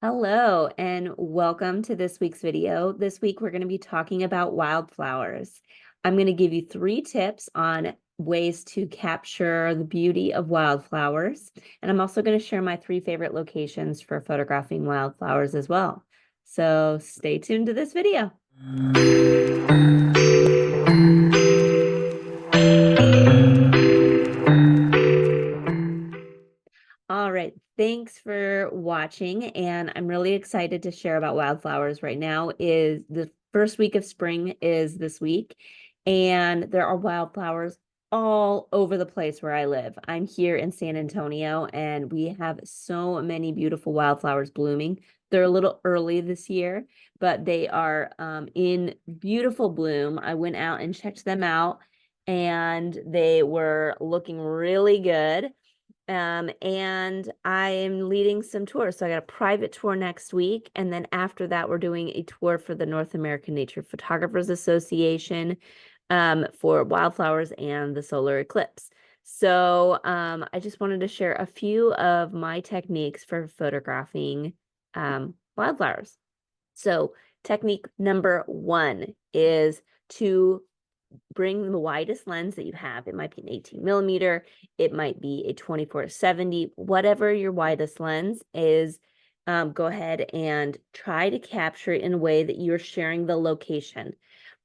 Hello and welcome to this week's video. This week we're going to be talking about wildflowers. I'm going to give you 3 tips on ways to capture the beauty of wildflowers. And I'm also going to share my 3 favorite locations for photographing wildflowers as well. So stay tuned to this video. All right, thanks for watching, and I'm really excited to share about wildflowers right now. Is the first week of spring is this week, and there are wildflowers all over the place where I live. I'm here in San Antonio, and we have so many beautiful wildflowers blooming. They're a little early this year, but they are in beautiful bloom. I went out and checked them out, and they were looking really good. And I am leading some tours. So I got a private tour next week. And then after that, we're doing a tour for the North American Nature Photographers Association for wildflowers and the solar eclipse. So I just wanted to share a few of my techniques for photographing wildflowers. So technique number 1 is to bring the widest lens that you have. It might be an 18mm, it might be a 24-70, whatever your widest lens is. Go ahead and try to capture it in a way that you're sharing the location.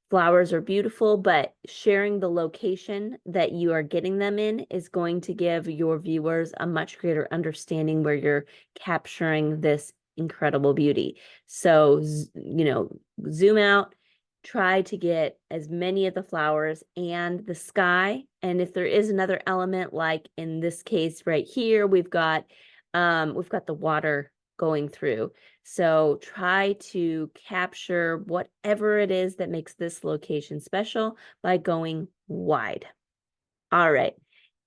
Flowers are beautiful, but sharing the location that you are getting them in is going to give your viewers a much greater understanding where you're capturing this incredible beauty. So, zoom out, try to get as many of the flowers and the sky. And if there is another element, like in this case right here, we've got the water going through. So try to capture whatever it is that makes this location special by going wide. All right.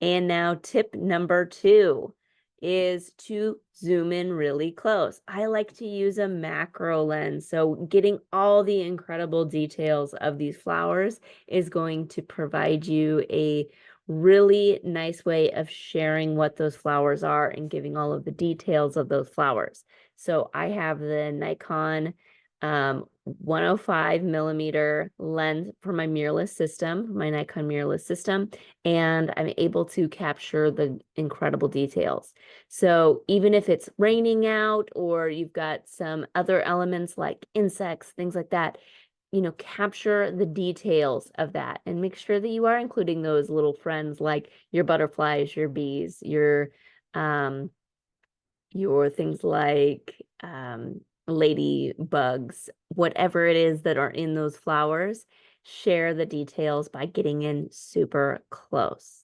And now tip number 2 is to zoom in really close. I like to use a macro lens. So getting all the incredible details of these flowers is going to provide you a really nice way of sharing what those flowers are and giving all of the details of those flowers. So I have the Nikon 105mm lens for my mirrorless system, my Nikon mirrorless system, and I'm able to capture the incredible details. So even if it's raining out or you've got some other elements like insects, things like that, capture the details of that and make sure that you are including those little friends like your butterflies, your bees, your things like ladybugs, whatever it is that are in those flowers. Share the details by getting in super close.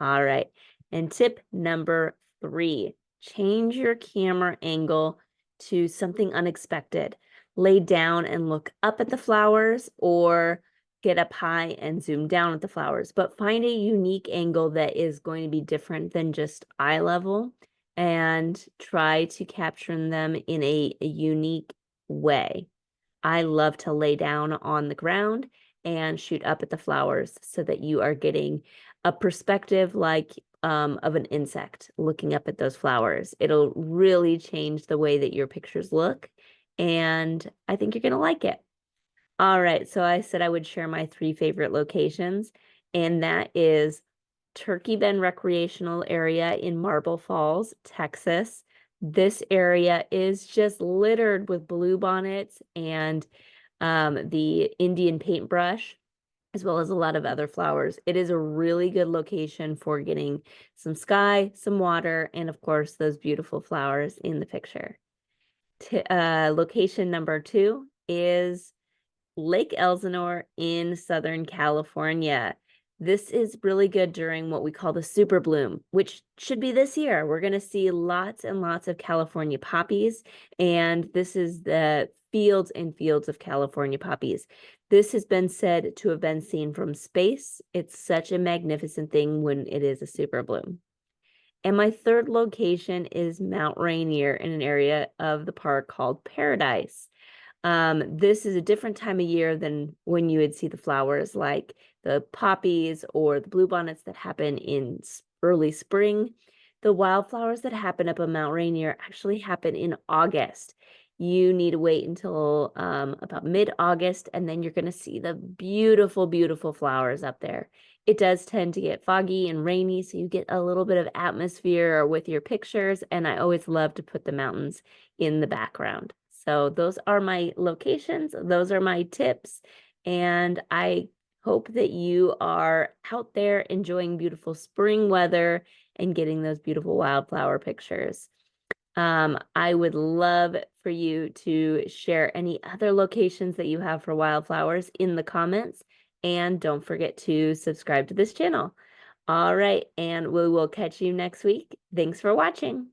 All right. And tip number 3, change your camera angle to something unexpected. Lay down and look up at the flowers, or get up high and zoom down at the flowers, but find a unique angle that is going to be different than just eye level, and try to capture them in a unique way. I love to lay down on the ground and shoot up at the flowers so that you are getting a perspective like of an insect looking up at those flowers. It'll really change the way that your pictures look, and I think you're going to like it. All right, so I said I would share my 3 favorite locations, and that is Turkey Bend Recreational Area in Marble Falls, Texas. This area is just littered with bluebonnets and the Indian paintbrush, as well as a lot of other flowers. It is a really good location for getting some sky, some water, and of course, those beautiful flowers in the picture. Location number 2 is Lake Elsinore in Southern California. This is really good during what we call the super bloom, which should be this year. We're going to see lots and lots of California poppies, and this is the fields and fields of California poppies. This has been said to have been seen from space. It's such a magnificent thing when it is a super bloom. And my 3rd location is Mount Rainier in an area of the park called Paradise. This is a different time of year than when you would see the flowers like the poppies or the bluebonnets that happen in early spring. The wildflowers that happen up on Mount Rainier actually happen in August. You need to wait until about mid-August, and then you're going to see the beautiful, beautiful flowers up there. It does tend to get foggy and rainy, so you get a little bit of atmosphere with your pictures, and I always love to put the mountains in the background. So those are my locations, those are my tips, and I hope that you are out there enjoying beautiful spring weather and getting those beautiful wildflower pictures. I would love for you to share any other locations that you have for wildflowers in the comments, and don't forget to subscribe to this channel. All right, and we will catch you next week. Thanks for watching.